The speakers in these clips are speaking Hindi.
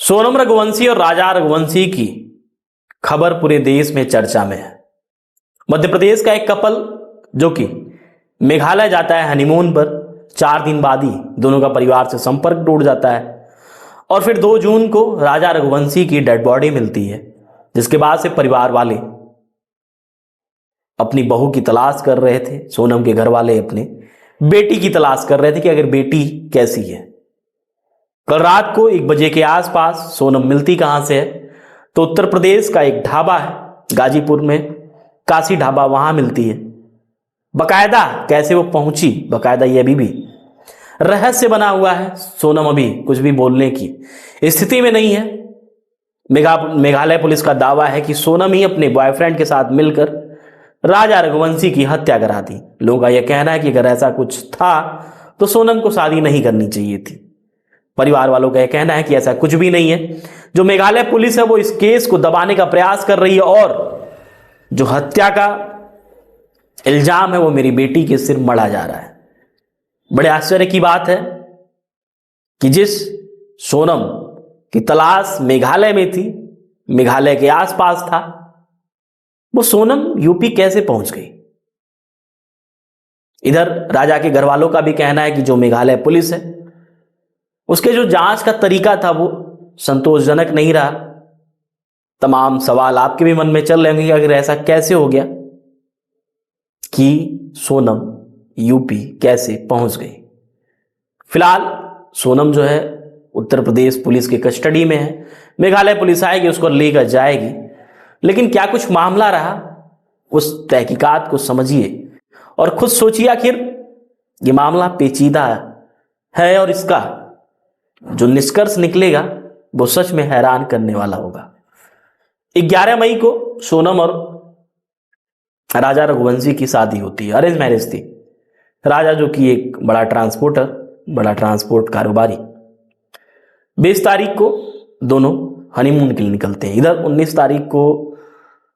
सोनम रघुवंशी और राजा रघुवंशी की खबर पूरे देश में चर्चा में है। मध्य प्रदेश का एक कपल जो कि मेघालय जाता है हनीमून पर, 4 दिन बाद ही दोनों का परिवार से संपर्क टूट जाता है और फिर 2 जून को राजा रघुवंशी की डेड बॉडी मिलती है, जिसके बाद से परिवार वाले अपनी बहू की तलाश कर रहे थे। सोनम के घर वाले अपने बेटी की तलाश कर रहे थे कि अगर बेटी कैसी है। कल रात को 1 बजे के आसपास सोनम मिलती कहां से है तो उत्तर प्रदेश का एक ढाबा है गाजीपुर में, काशी ढाबा, वहां मिलती है। बकायदा कैसे वो पहुंची, बकायदा ये अभी भी रहस्य बना हुआ है। सोनम अभी कुछ भी बोलने की स्थिति में नहीं है। मेघालय पुलिस का दावा है कि सोनम ही अपने बॉयफ्रेंड के साथ मिलकर राजा रघुवंशी की हत्या करा दी। लोगों का यह कहना है कि अगर ऐसा कुछ था तो सोनम को शादी नहीं करनी चाहिए थी। परिवार वालों का यह कहना है कि ऐसा कुछ भी नहीं है। जो मेघालय पुलिस है वो इस केस को दबाने का प्रयास कर रही है और जो हत्या का इल्जाम है वो मेरी बेटी के सिर मढ़ा जा रहा है। बड़े आश्चर्य की बात है कि जिस सोनम की तलाश मेघालय में थी, मेघालय के आसपास था, वो सोनम यूपी कैसे पहुंच गई। इधर राजा के घर वालों का भी कहना है कि जो मेघालय पुलिस है उसके जो जांच का तरीका था वो संतोषजनक नहीं रहा। तमाम सवाल आपके भी मन में चल रहे होंगे कि अगर ऐसा कैसे हो गया कि सोनम यूपी कैसे पहुंच गई। फिलहाल सोनम जो है उत्तर प्रदेश पुलिस के कस्टडी में है। मेघालय पुलिस आएगी, उसको लेकर जाएगी। लेकिन क्या कुछ मामला रहा, उस तहकीकात को समझिए और खुद सोचिए आखिर ये मामला पेचीदा है और इसका जो निष्कर्ष निकलेगा वो सच में हैरान करने वाला होगा। 11 मई को सोनम और राजा रघुवंशी की शादी होती है, अरेंज मैरिज थी। राजा जो कि एक बड़ा ट्रांसपोर्ट कारोबारी, 20 तारीख को दोनों हनीमून के लिए निकलते हैं। इधर 19 तारीख को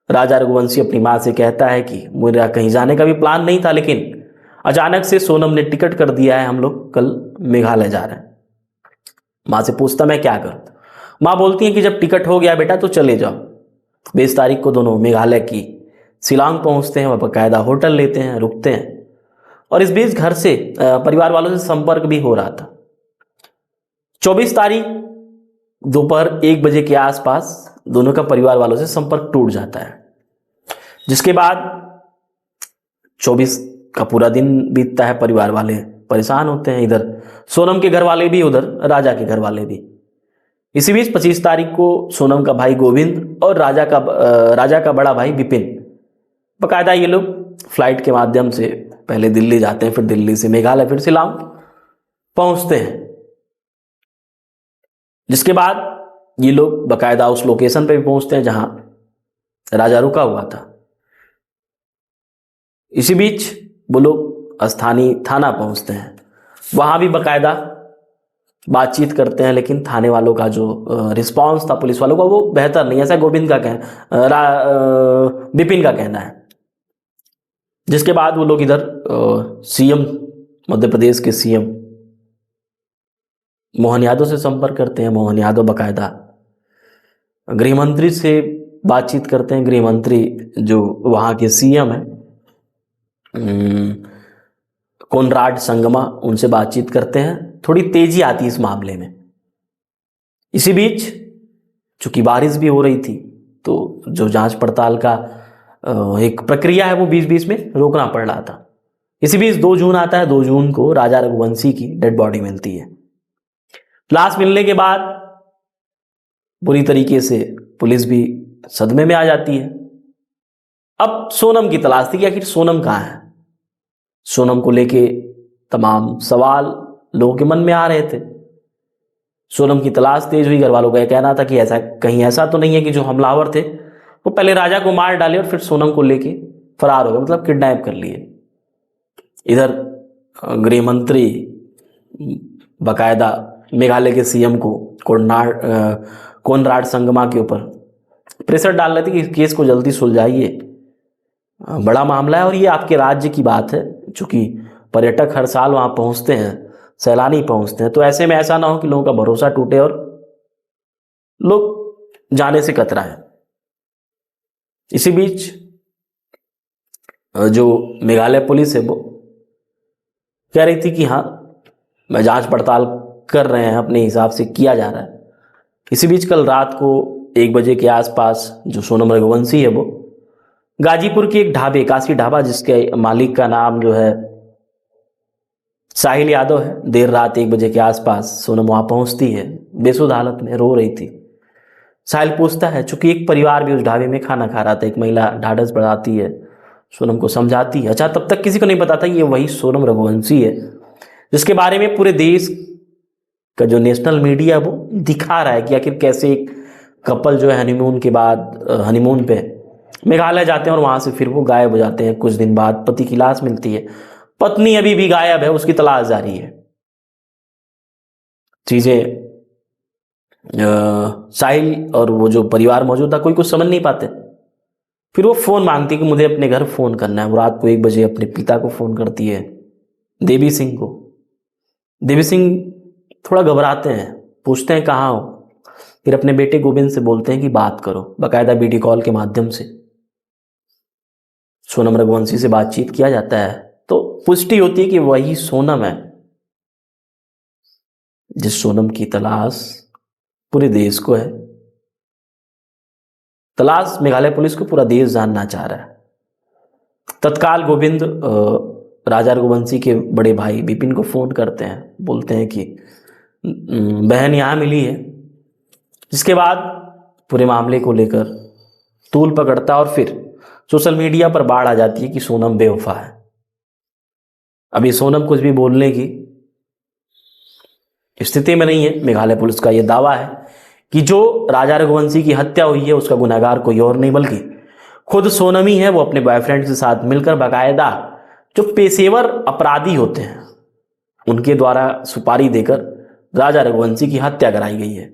राजा रघुवंशी अपनी मां से कहता है कि मेरा कहीं जाने का भी प्लान नहीं था, लेकिन अचानक से सोनम ने टिकट कर दिया है, हम लोग कल मेघालय जा रहे हैं। मां से पूछता मैं क्या करूं। मां बोलती है कि जब टिकट हो गया बेटा तो चले जाओ। 20 तारीख को दोनों मेघालय की शिलांग पहुंचते हैं, वह बाकायदा होटल लेते हैं, रुकते हैं और इस बीच घर से परिवार वालों से संपर्क भी हो रहा था। 24 तारीख दोपहर 1 बजे के आसपास दोनों का परिवार वालों से संपर्क टूट जाता है, जिसके बाद 24 का पूरा दिन बीतता है। परिवार वाले परेशान होते हैं, इधर सोनम के घर वाले भी, उधर राजा के घर वाले भी। इसी बीच 25 तारीख को सोनम का भाई गोविंद और राजा का बड़ा भाई विपिन, बाकायदा ये लोग फ्लाइट के माध्यम से पहले दिल्ली जाते हैं, फिर दिल्ली से मेघालय, फिर शिलांग पहुंचते हैं। जिसके बाद ये लोग बाकायदा उस लोकेशन पे भी पहुंचते हैं जहां राजा रुका हुआ था। इसी बीच वो लोग स्थानीय थाना पहुंचते हैं, वहां भी बाकायदा बातचीत करते हैं, लेकिन थाने वालों का जो रिस्पांस था पुलिस वालों का वो बेहतर नहीं, ऐसा विपिन का कहना है। जिसके बाद वो लोग इधर सीएम, मध्य प्रदेश के सीएम मोहन यादव से संपर्क करते हैं। मोहन यादव बाकायदा गृह मंत्री से बातचीत करते हैं। गृह मंत्री जो वहां के सीएम है कोनराड संगमा, उनसे बातचीत करते हैं। थोड़ी तेजी आती है इस मामले में। इसी बीच चूंकि बारिश भी हो रही थी तो जो जांच पड़ताल का एक प्रक्रिया है वो बीच बीच में रोकना पड़ रहा था। इसी बीच 2 जून आता है। 2 जून को राजा रघुवंशी की डेड बॉडी मिलती है। लाश मिलने के बाद पूरी तरीके से पुलिस भी सदमे में आ जाती है। अब सोनम की तलाश थी कि आखिर सोनम कहाँ है। सोनम को लेके तमाम सवाल लोगों के मन में आ रहे थे। सोनम की तलाश तेज हुई। घर वालों का यह कहना था कि ऐसा तो नहीं है कि जो हमलावर थे वो पहले राजा को मार डाले और फिर सोनम को लेके फरार हो गए, मतलब किडनैप कर लिए। इधर गृह मंत्री बाकायदा मेघालय के सीएम को कोनराड संगमा के ऊपर प्रेशर डाल रहे थे कि इस केस को जल्दी सुलझाइए, बड़ा मामला है और ये आपके राज्य की बात है। चूंकि पर्यटक हर साल वहां पहुंचते हैं, सैलानी पहुंचते हैं, तो ऐसे में ऐसा ना हो कि लोगों का भरोसा टूटे और लोग जाने से कतराए। इसी बीच जो मेघालय पुलिस है वो कह रही थी कि हाँ, मैं जांच पड़ताल कर रहे हैं, अपने हिसाब से किया जा रहा है। इसी बीच कल रात को 1 बजे के आसपास जो सोनम रघुवंशी है वो गाजीपुर के एक ढाबे, काशी ढाबा, जिसके मालिक का नाम जो है साहिल यादव है, देर रात 1 बजे के आसपास सोनम वहां पहुंचती है, बेसुध हालत में रो रही थी। साहिल पूछता है, चूंकि एक परिवार भी उस ढाबे में खाना खा रहा था, एक महिला ढाढ़स बढ़ाती है, सोनम को समझाती है। अच्छा, तब तक किसी को नहीं पता था ये वही सोनम रघुवंशी है जिसके बारे में पूरे देश का जो नेशनल मीडिया वो दिखा रहा है कि आखिर कैसे एक कपल जो है हनीमून के बाद हनीमून पे मेघालय जाते हैं और वहां से फिर वो गायब हो जाते हैं। कुछ दिन बाद पति की लाश मिलती है, पत्नी अभी भी गायब है, उसकी तलाश जारी है। चीजें साहिल और वो जो परिवार मौजूद था कोई कुछ समझ नहीं पाते। फिर वो फोन मांगती है कि मुझे अपने घर फोन करना है। वो रात को 1 बजे अपने पिता को फोन करती है, देवी सिंह को। देवी सिंह थोड़ा घबराते हैं, पूछते हैं कहाँ हो। फिर अपने बेटे गोविंद से बोलते हैं कि बात करो, बाकायदा वीडियो कॉल के माध्यम से सोनम रघुवंशी से बातचीत किया जाता है तो पुष्टि होती है कि वही सोनम है जिस सोनम की तलाश पूरे देश को है। तलाश मेघालय पुलिस को पूरा देश जानना चाह रहा है। तत्काल गोविंद राजा रघुवंशी के बड़े भाई विपिन को फोन करते हैं, बोलते हैं कि बहन यहाँ मिली है। जिसके बाद पूरे मामले को लेकर तूल पकड़ता और फिर सोशल मीडिया पर बाढ़ आ जाती है कि सोनम बेवफा है। अभी सोनम कुछ भी बोलने की स्थिति में नहीं है। मेघालय पुलिस का यह दावा है कि जो राजा रघुवंशी की हत्या हुई है उसका गुनहगार कोई और नहीं बल्कि खुद सोनम ही है। वो अपने बॉयफ्रेंड के साथ मिलकर बाकायदा जो पेशेवर अपराधी होते हैं उनके द्वारा सुपारी देकर राजा रघुवंशी की हत्या कराई गई है।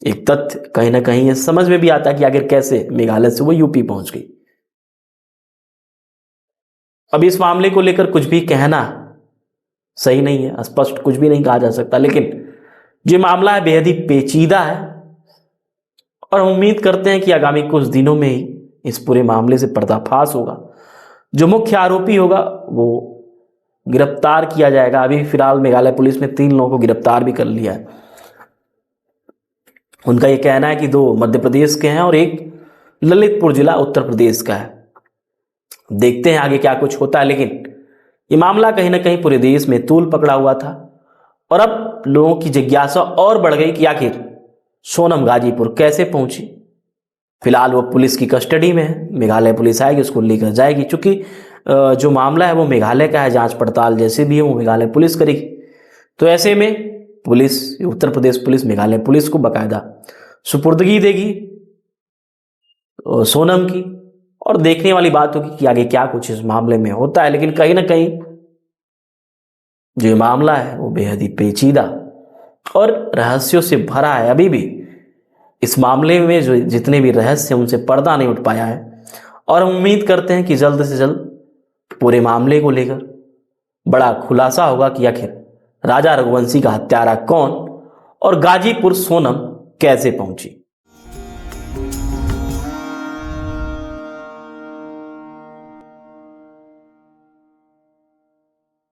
एक तथ्य कहीं ना कहीं ये समझ में भी आता है कि आखिर कैसे मेघालय से वो यूपी पहुंच गई। अब इस मामले को लेकर कुछ भी कहना सही नहीं है, स्पष्ट कुछ भी नहीं कहा जा सकता, लेकिन ये मामला है बेहद ही पेचीदा है और हम उम्मीद करते हैं कि आगामी कुछ दिनों में ही इस पूरे मामले से पर्दाफाश होगा। जो मुख्य आरोपी होगा वो गिरफ्तार किया जाएगा। अभी फिलहाल मेघालय पुलिस ने 3 लोगों को गिरफ्तार भी कर लिया है। उनका यह कहना है कि 2 मध्य प्रदेश के हैं और एक ललितपुर जिला उत्तर प्रदेश का है। देखते हैं आगे क्या कुछ होता है, लेकिन ये मामला कहीं ना कहीं पूरे देश में तूल पकड़ा हुआ था और अब लोगों की जिज्ञासा और बढ़ गई कि आखिर सोनम गाजीपुर कैसे पहुंची। फिलहाल वो पुलिस की कस्टडी में है, मेघालय पुलिस आएगी उसको लेकर जाएगी। चूंकि जो मामला है वो मेघालय का है, जांच पड़ताल जैसे भी है वो मेघालय पुलिस करेगी। तो ऐसे में police, Uttar Pradesh police Meghalaya police को बाकायदा सुपुर्दगी देगी सोनम की, और देखने वाली बात होगी कि आगे क्या कुछ इस मामले में होता है। लेकिन कहीं ना कहीं जो मामला है वो बेहद ही पेचीदा और रहस्यों से भरा है। अभी भी इस मामले में जो जितने भी रहस्य हैं उनसे पर्दा नहीं उठ पाया है और हम उम्मीद करते हैं कि जल्द से जल्द पूरे मामले को लेकर बड़ा खुलासा होगा कि आखिर राजा रघुवंशी का हत्यारा कौन और गाजीपुर सोनम कैसे पहुंची।